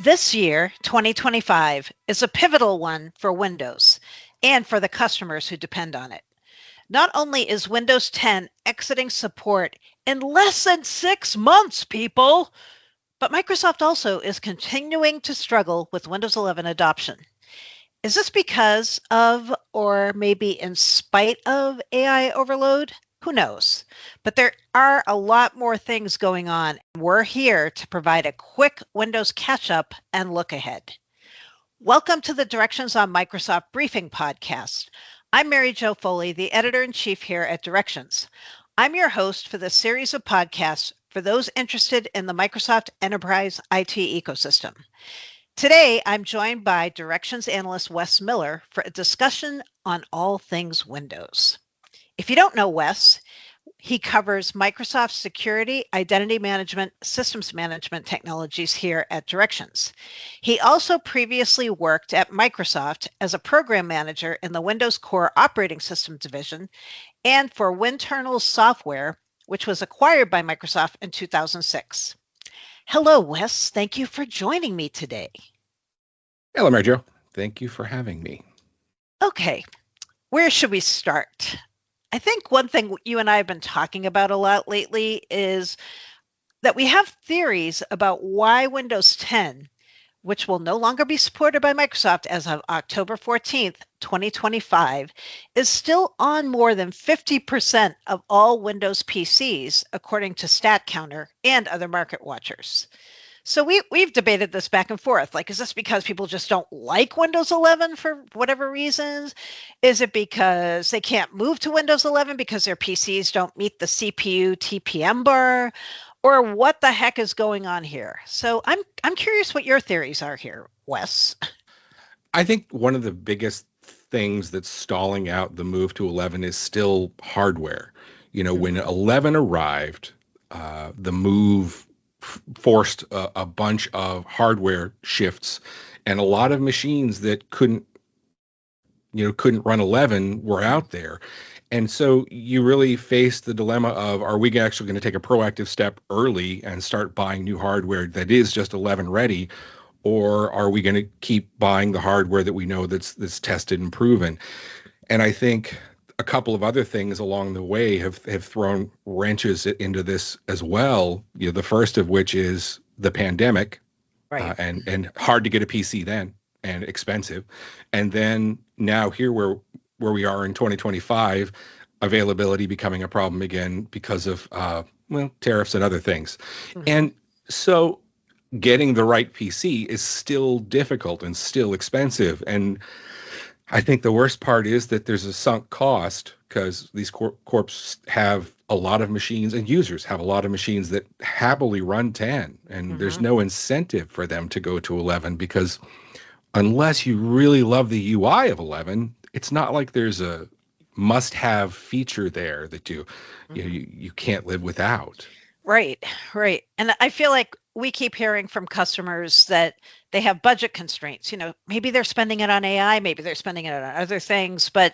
This year, 2025, is a pivotal one for Windows and for the customers who depend on it. Not only is Windows 10 exiting support in less than 6 months, people, but Microsoft also is continuing to struggle with Windows 11 adoption. Is this because of, or maybe in spite of, AI overload? Who knows? But there are a lot more things going on. We're here to provide a quick Windows catch up and look ahead. Welcome to the Directions on Microsoft Briefing podcast. I'm Mary Jo Foley, the editor in chief here at Directions. I'm your host for this series of podcasts for those interested in the Microsoft Enterprise IT ecosystem. Today, I'm joined by Directions analyst Wes Miller for a discussion on all things Windows. If you don't know Wes, he covers Microsoft security, identity management, systems management technologies here at Directions. He also previously worked at Microsoft as a program manager in the Windows Core operating system division and for Winternal Software, which was acquired by Microsoft in 2006. Hello, Wes. Thank you for joining me today. Hello, Mary Jo. Thank you for having me. Okay, where should we start? I think one thing you and I have been talking about a lot lately is that we have theories about why Windows 10, which will no longer be supported by Microsoft as of October 14th, 2025, is still on more than 50% of all Windows PCs, according to StatCounter and other market watchers. So we've debated this back and forth. Like, is this because people just don't like Windows 11 for whatever reasons? Is it because they can't move to Windows 11 because their PCs don't meet the CPU TPM bar? Or what the heck is going on here? So I'm curious what your theories are here, Wes. I think one of the biggest things that's stalling out the move to 11 is still hardware. When 11 arrived, the move forced a bunch of hardware shifts, and a lot of machines that couldn't run 11 were out there. And so you really face the dilemma of, are we actually going to take a proactive step early and start buying new hardware that is just 11 ready, or are we going to keep buying the hardware that we know that's tested and proven? And I think a couple of other things along the way have thrown wrenches into this as well. The first of which is the pandemic, right? And hard to get a PC then, and expensive. And then now here where we are in 2025, availability becoming a problem again because of tariffs and other things. Mm-hmm. And so getting the right PC is still difficult and still expensive. And I think the worst part is that there's a sunk cost because these corps have a lot of machines, and users have a lot of machines that happily run 10, and there's no incentive for them to go to 11, because unless you really love the UI of 11, it's not like there's a must-have feature there that you can't live without. Right. And I feel like we keep hearing from customers that they have budget constraints. Maybe they're spending it on AI, maybe they're spending it on other things. But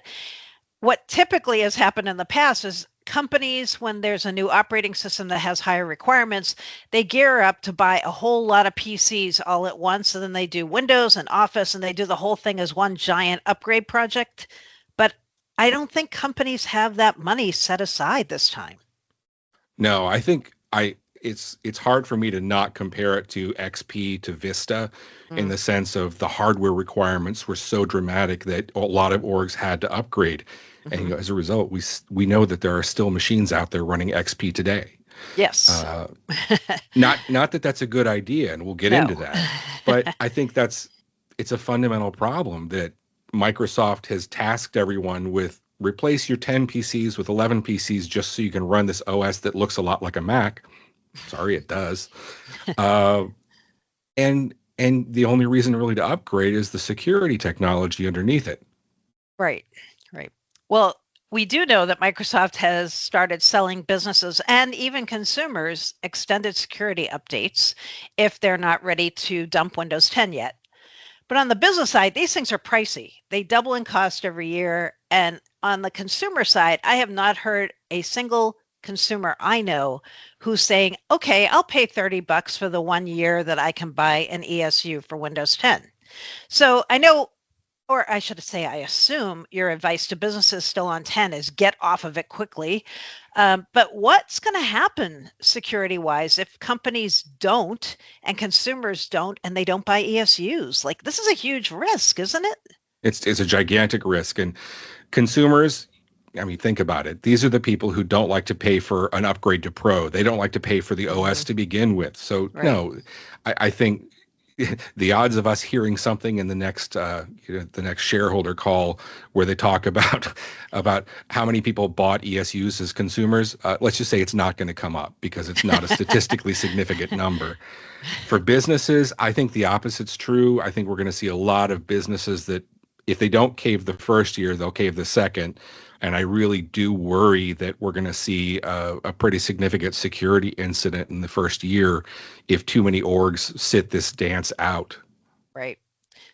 what typically has happened in the past is companies, when there's a new operating system that has higher requirements, they gear up to buy a whole lot of PCs all at once. And then they do Windows and Office, and they do the whole thing as one giant upgrade project. But I don't think companies have that money set aside this time. No, I think it's hard for me to not compare it to XP to Vista in the sense of the hardware requirements were so dramatic that a lot of orgs had to upgrade. And as a result, we know that there are still machines out there running XP today. Yes. Not that that's a good idea, and we'll get into that. But I think it's a fundamental problem that Microsoft has tasked everyone with. Replace your 10 PCs with 11 PCs just so you can run this OS that looks a lot like a Mac. Sorry, it does. And the only reason really to upgrade is the security technology underneath it. Right. Well, we do know that Microsoft has started selling businesses and even consumers extended security updates if they're not ready to dump Windows 10 yet. But on the business side, these things are pricey. They double in cost every year. And on the consumer side, I have not heard a single consumer I know who's saying, okay, I'll pay $30 for the 1 year that I can buy an ESU for Windows 10. So I know, or I should say, I assume your advice to businesses still on 10 is get off of it quickly. But what's going to happen security wise if companies don't and consumers don't and they don't buy ESUs? Like, this is a huge risk, isn't it? It's a gigantic risk. And consumers, I mean, think about it. These are the people who don't like to pay for an upgrade to Pro. They don't like to pay for the OS to begin with. So, Right. no, I think the odds of us hearing something in the next the next shareholder call where they talk about how many people bought ESUs as consumers, let's just say it's not going to come up because it's not a statistically significant number. For businesses, I think the opposite's true. I think we're going to see a lot of businesses that if they don't cave the first year, they'll cave the second. And I really do worry that we're going to see a pretty significant security incident in the first year if too many orgs sit this dance out. Right.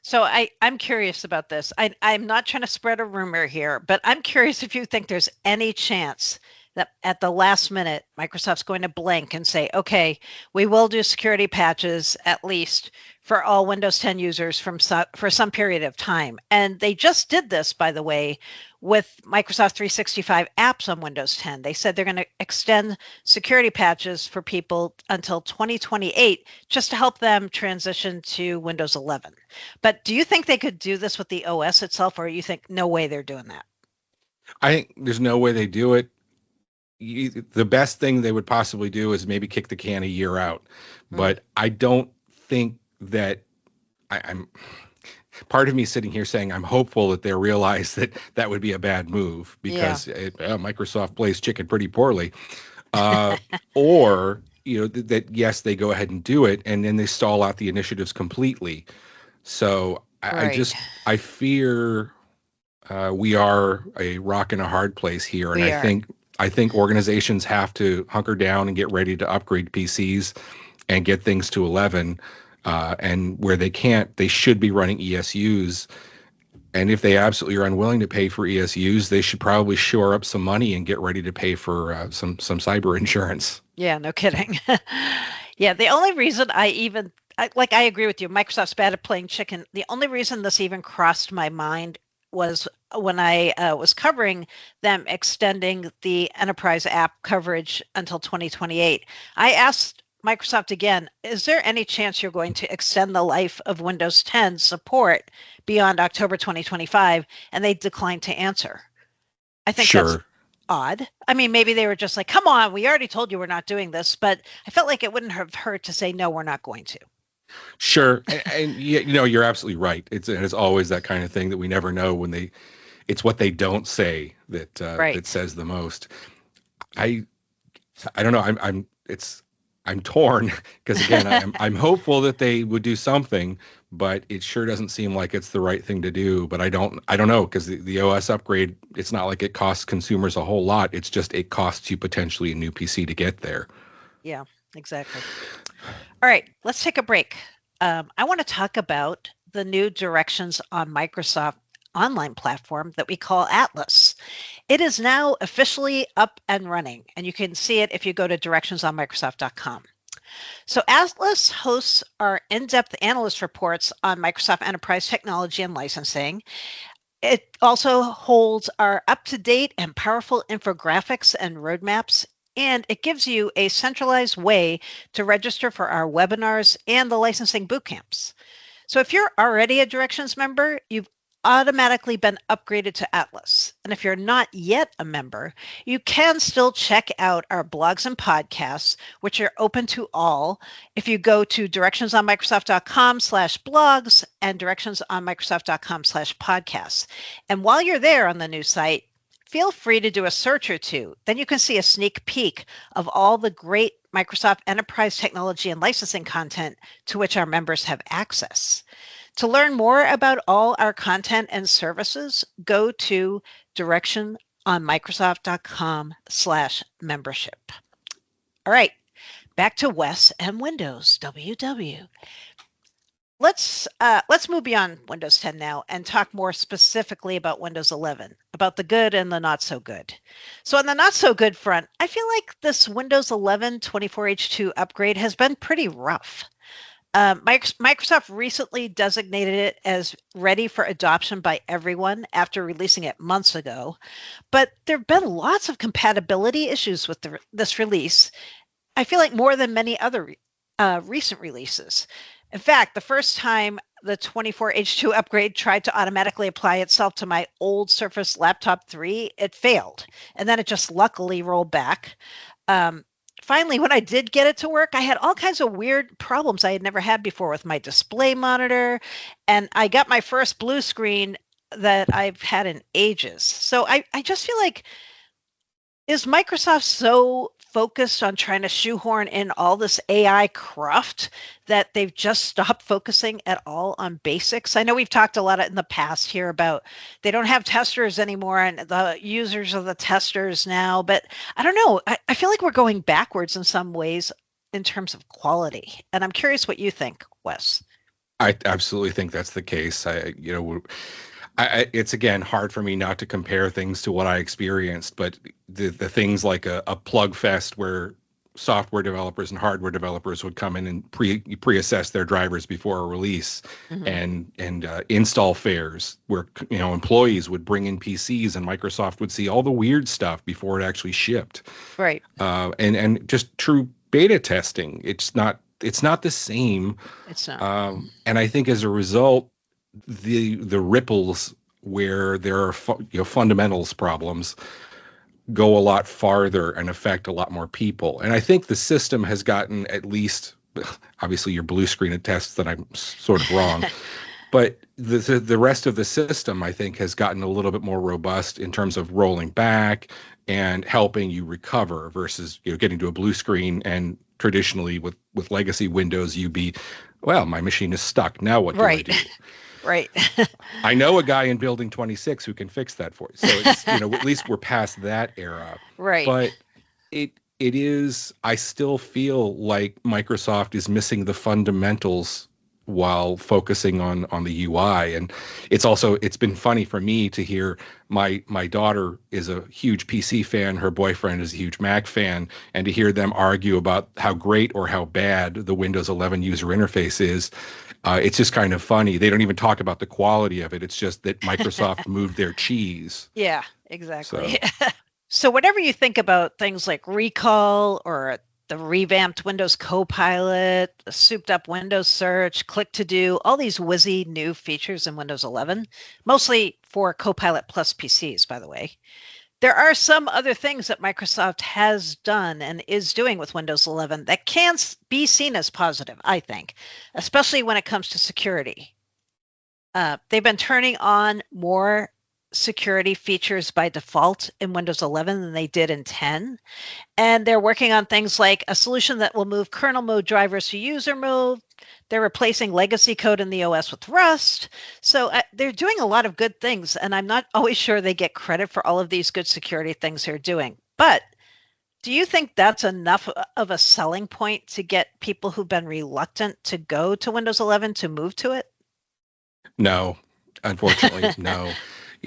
So I'm curious about this. I'm not trying to spread a rumor here, but I'm curious if you think there's any chance that at the last minute, Microsoft's going to blink and say, okay, we will do security patches at least for all Windows 10 users for some period of time. And they just did this, by the way, with Microsoft 365 apps on Windows 10. They said they're going to extend security patches for people until 2028 just to help them transition to Windows 11. But do you think they could do this with the OS itself, or you think no way they're doing that? I think there's no way they do it. The best thing they would possibly do is maybe kick the can a year out. But I don't think that I'm part of me sitting here saying I'm hopeful that they realize that that would be a bad move because Microsoft plays chicken pretty poorly. Or, that yes, they go ahead and do it and then they stall out the initiatives completely. So I fear we are a rock and a hard place here. And I think organizations have to hunker down and get ready to upgrade PCs and get things to 11. And where they can't, they should be running ESUs. And if they absolutely are unwilling to pay for ESUs, they should probably shore up some money and get ready to pay for some cyber insurance. Yeah, no kidding. Yeah, the only reason I agree with you, Microsoft's bad at playing chicken. The only reason this even crossed my mind was when I was covering them extending the enterprise app coverage until 2028. I asked Microsoft again, is there any chance you're going to extend the life of Windows 10 support beyond October 2025? And they declined to answer. I think that's odd. I mean, maybe they were just like, come on, we already told you we're not doing this, but I felt like it wouldn't have hurt to say, no, we're not going to. Sure. And you're absolutely right. It's always that kind of thing that we never know when it's what they don't say that says the most. I don't know. I'm torn because again, I'm hopeful that they would do something, but it sure doesn't seem like it's the right thing to do. But I don't know because the OS upgrade, it's not like it costs consumers a whole lot. It's just it costs you potentially a new PC to get there. Yeah, exactly. All right, let's take a break. I want to talk about the new directions on Microsoft online platform that we call Atlas. It is now officially up and running, and you can see it if you go to directionsonmicrosoft.com. So Atlas hosts our in-depth analyst reports on Microsoft Enterprise technology and licensing. It also holds our up-to-date and powerful infographics and roadmaps, and it gives you a centralized way to register for our webinars and the licensing bootcamps. So if you're already a Directions member, you've automatically been upgraded to Atlas. And if you're not yet a member, you can still check out our blogs and podcasts, which are open to all. If you go to directionsonmicrosoft.com/blogs and directionsonmicrosoft.com/podcasts. And while you're there on the new site, feel free to do a search or two. Then you can see a sneak peek of all the great Microsoft Enterprise technology and licensing content to which our members have access. To learn more about all our content and services, go to directionsonmicrosoft.com/membership. All right, back to Wes and Windows, WW. Let's move beyond Windows 10 now and talk more specifically about Windows 11, about the good and the not so good. So on the not so good front, I feel like this Windows 11 24H2 upgrade has been pretty rough. Microsoft recently designated it as ready for adoption by everyone after releasing it months ago, but there have been lots of compatibility issues with this release. I feel like more than many other recent releases. In fact, the first time the 24H2 upgrade tried to automatically apply itself to my old Surface Laptop 3, it failed. And then it just luckily rolled back. Finally, when I did get it to work, I had all kinds of weird problems I had never had before with my display monitor. And I got my first blue screen that I've had in ages. So I just feel like, is Microsoft so focused on trying to shoehorn in all this AI cruft that they've just stopped focusing at all on basics? I know we've talked a lot in the past here about they don't have testers anymore and the users are the testers now, but I don't know. I feel like we're going backwards in some ways in terms of quality. And I'm curious what you think, Wes. I absolutely think that's the case. It's again hard for me not to compare things to what I experienced, but the things like a plug fest where software developers and hardware developers would come in and pre-assess their drivers before a release, and install fairs where employees would bring in PCs and Microsoft would see all the weird stuff before it actually shipped. Right. And just true beta testing. It's not the same. It's not. And I think as a result, the ripples where there are fundamentals problems go a lot farther and affect a lot more people. And I think the system has gotten, at least, obviously your blue screen attests that I'm sort of wrong, but the rest of the system, I think, has gotten a little bit more robust in terms of rolling back and helping you recover versus getting to a blue screen. And traditionally with legacy Windows, well, my machine is stuck. Now what do I do? Right. I know a guy in building 26 who can fix that for you. So it's, at least we're past that era. Right. But it is, I still feel like Microsoft is missing the fundamentals while focusing on the UI. And it's been funny for me to hear my daughter is a huge PC fan, her boyfriend is a huge Mac fan, and to hear them argue about how great or how bad the Windows 11 user interface is. It's just kind of funny. They don't even talk about the quality of it. It's just that Microsoft moved their cheese. Yeah, exactly. So whatever you think about things like recall or the revamped Windows Copilot, the souped up Windows search, click to do, all these whizzy new features in Windows 11, mostly for Copilot Plus PCs, by the way. There are some other things that Microsoft has done and is doing with Windows 11 that can be seen as positive, I think, especially when it comes to security. They've been turning on more security features by default in Windows 11 than they did in 10. And they're working on things like a solution that will move kernel mode drivers to user mode. They're replacing legacy code in the OS with Rust. So they're doing a lot of good things. And I'm not always sure they get credit for all of these good security things they're doing. But do you think that's enough of a selling point to get people who've been reluctant to go to Windows 11 to move to it? No, unfortunately, no.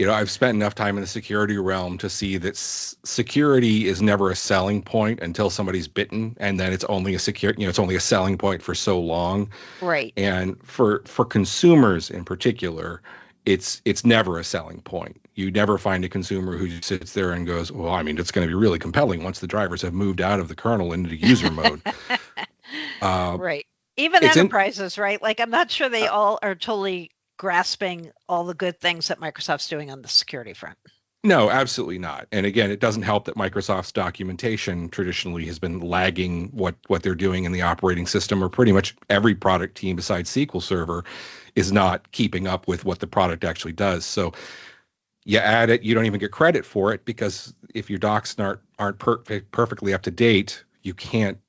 I've spent enough time in the security realm to see that security is never a selling point until somebody's bitten, and then it's only it's only a selling point for so long. Right. And for consumers in particular, it's never a selling point. You never find a consumer who sits there and goes, well, I mean, it's going to be really compelling once the drivers have moved out of the kernel into user mode. Right. Even enterprises, right? Like, I'm not sure they all are totally grasping all the good things that Microsoft's doing on the security front. No, absolutely not. And again, it doesn't help that Microsoft's documentation traditionally has been lagging what they're doing in the operating system, or pretty much every product team besides SQL Server is not keeping up with what the product actually does. So you add it, you don't even get credit for it, because if your docs aren't perfectly up to date, you can't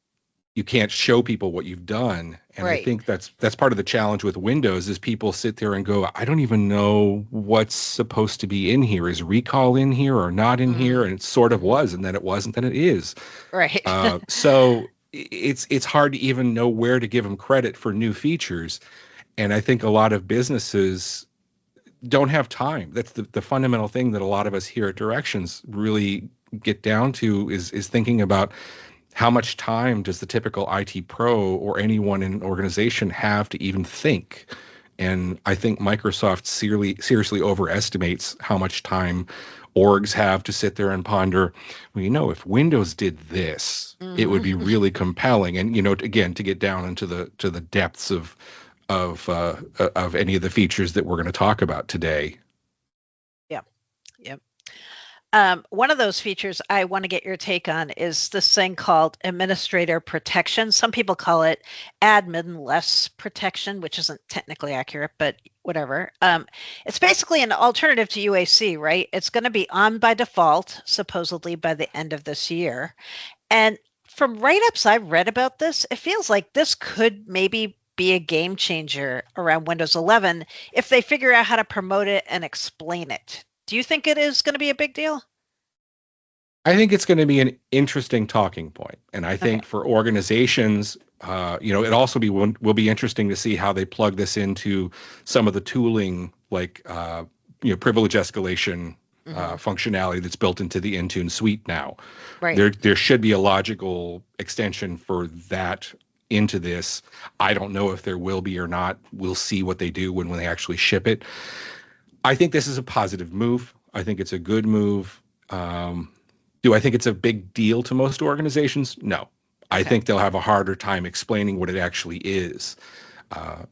show people what you've done. And right. I think that's part of the challenge with Windows is people sit there and go, I don't even know what's supposed to be in here. Is recall in here or not in here? And it sort of was, and then it wasn't, then it is. Right. So it's hard to even know where to give them credit for new features. And I think a lot of businesses don't have time. That's the fundamental thing that a lot of us here at Directions really get down to is thinking about how much time does the typical IT pro or anyone in an organization have to even think? And I think Microsoft seriously overestimates how much time orgs have to sit there and ponder. Well, if Windows did this, it would be really compelling. And again, to get down into the depths of any of the features that we're going to talk about today. Yeah. Yep. One of those features I want to get your take on is this thing called administrator protection. Some people call it admin less protection, which isn't technically accurate, but whatever. It's basically an alternative to UAC, right? It's going to be on by default, supposedly by the end of this year. And from write-ups I've read about this, it feels like this could maybe be a game changer around Windows 11 if they figure out how to promote it and explain it. Do you think it is going to be a big deal? I think it's going to be an interesting talking point. And I think for organizations, it also will be interesting to see how they plug this into some of the tooling, like, privilege escalation functionality that's built into the Intune suite now. Right. There should be a logical extension for that into this. I don't know if there will be or not. We'll see what they do when they actually ship it. I think this is a positive move. I think it's a good move. Do I think it's a big deal to most organizations? No. I think they'll have a harder time explaining what it actually is.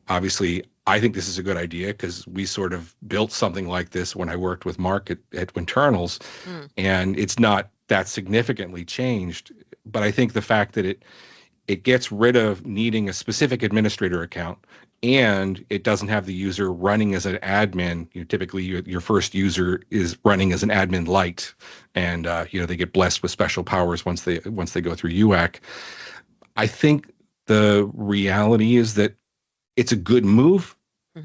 Obviously, I think this is a good idea because we sort of built something like this when I worked with Mark at Internals, and it's not that significantly changed. But I think the fact that it gets rid of needing a specific administrator account, and it doesn't have the user running as an admin. Typically your first user is running as an admin light, and they get blessed with special powers once they go through UAC. I think the reality is that it's a good move,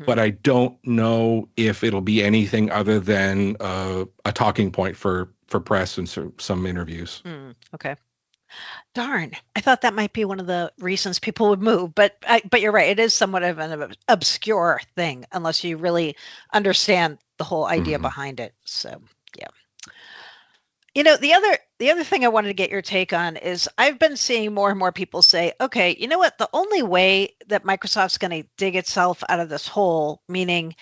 but I don't know if it'll be anything other than a talking point for press and some interviews. Okay. Darn, I thought that might be one of the reasons people would move, but you're right. It is somewhat of an obscure thing unless you really understand the whole idea behind it. So, yeah. The other thing I wanted to get your take on is I've been seeing more and more people say, okay, you know what? The only way that Microsoft's going to dig itself out of this hole, meaning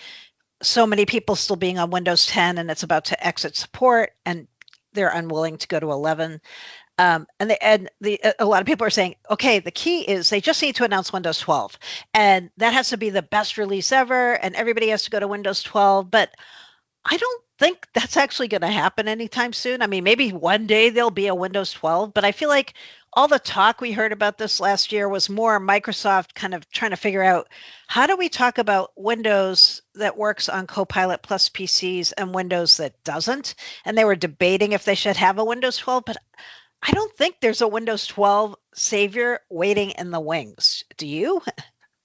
so many people still being on Windows 10 and it's about to exit support and they're unwilling to go to 11. A lot of people are saying, okay, the key is they just need to announce Windows 12, and that has to be the best release ever, and everybody has to go to Windows 12. But I don't think that's actually going to happen anytime soon. I mean, maybe one day there'll be a Windows 12, but I feel like all the talk we heard about this last year was more Microsoft kind of trying to figure out how do we talk about Windows that works on Copilot plus PCs and Windows that doesn't, and they were debating if they should have a Windows 12, but I don't think there's a Windows 12 savior waiting in the wings. Do you?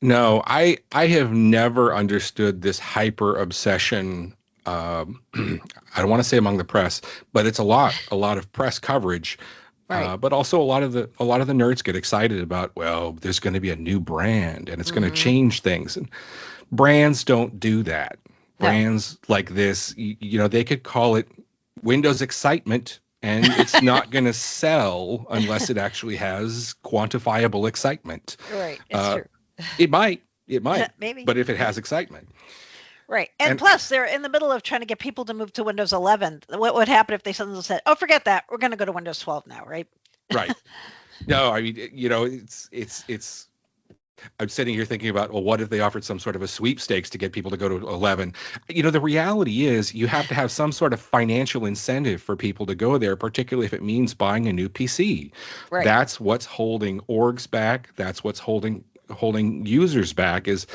No, I have never understood this hyper obsession. I don't want to say among the press, but it's a lot of press coverage. Right. But also a lot of the nerds get excited about, well, there's going to be a new brand and it's going to change things. And brands don't do that. Brands like this, they could call it Windows Excitement, and it's not going to sell unless it actually has quantifiable excitement. Right. It's true. It might, maybe. But if it has excitement. Right. And plus, they're in the middle of trying to get people to move to Windows 11. What would happen if they suddenly said, oh, forget that. We're going to go to Windows 12 now, right? Right. No, I mean, it's I'm sitting here thinking about, well, what if they offered some sort of a sweepstakes to get people to go to 11? The reality is you have to have some sort of financial incentive for people to go there, particularly if it means buying a new PC. Right. That's what's holding orgs back. That's what's holding users back is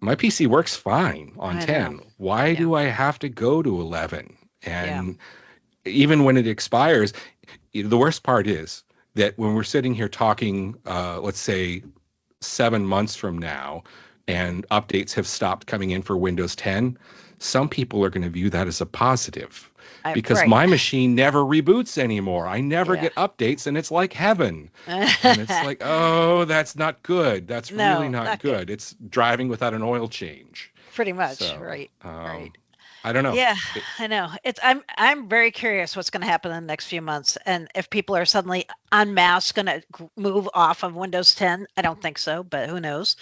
my PC works fine on 10. Why do I have to go to 11? And even when it expires, the worst part is that when we're sitting here talking, let's say 7 months from now, and updates have stopped coming in for Windows 10, some people are going to view that as a positive because Right. my machine never reboots anymore. I never Yeah. get updates and it's like heaven. And it's like, oh, that's not good. That's really No, not not good. good. It's driving without an oil change. Pretty much, So, right. Right. I don't know. Yeah, I know. I'm very curious what's going to happen in the next few months, and if people are suddenly en masse going to move off of Windows 10. I don't think so, but who knows?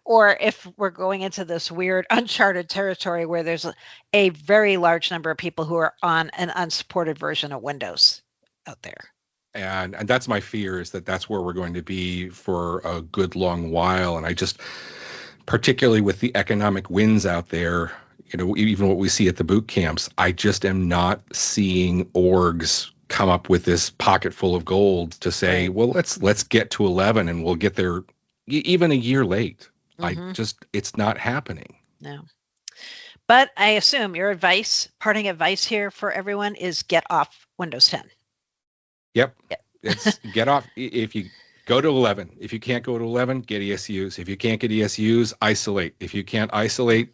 Or if we're going into this weird uncharted territory where there's a very large number of people who are on an unsupported version of Windows out there. And that's my fear, is that that's where we're going to be for a good long while. And I just, particularly with the economic winds out there, even what we see at the boot camps, I just am not seeing orgs come up with this pocket full of gold to say, well, let's get to 11 and we'll get there even a year late. It's not happening. No. But I assume your parting advice here for everyone is get off Windows 10. Yep. It's get off. If you go to 11, if you can't go to 11, get ESUs. If you can't get ESUs, isolate. If you can't isolate,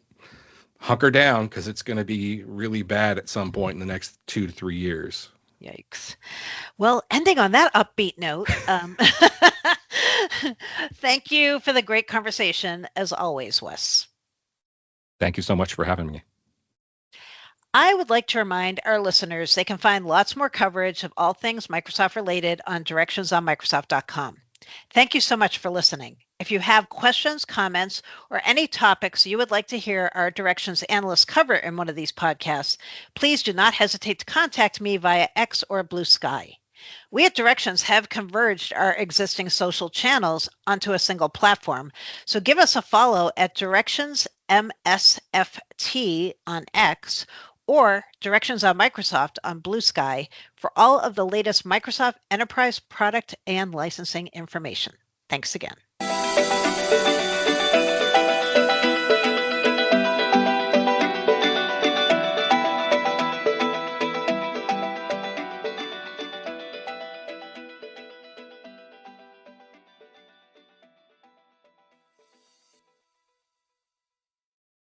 hunker down, because it's going to be really bad at some point in the next 2 to 3 years. Yikes. Well, ending on that upbeat note, thank you for the great conversation, as always, Wes. Thank you so much for having me. I would like to remind our listeners they can find lots more coverage of all things Microsoft related on directionsonmicrosoft.com. Thank you so much for listening. If you have questions, comments, or any topics you would like to hear our Directions analysts cover in one of these podcasts, please do not hesitate to contact me via X or Blue Sky. We at Directions have converged our existing social channels onto a single platform, so give us a follow at Directions MSFT on X or Directions on Microsoft on Blue Sky for all of the latest Microsoft Enterprise product and licensing information. Thanks again.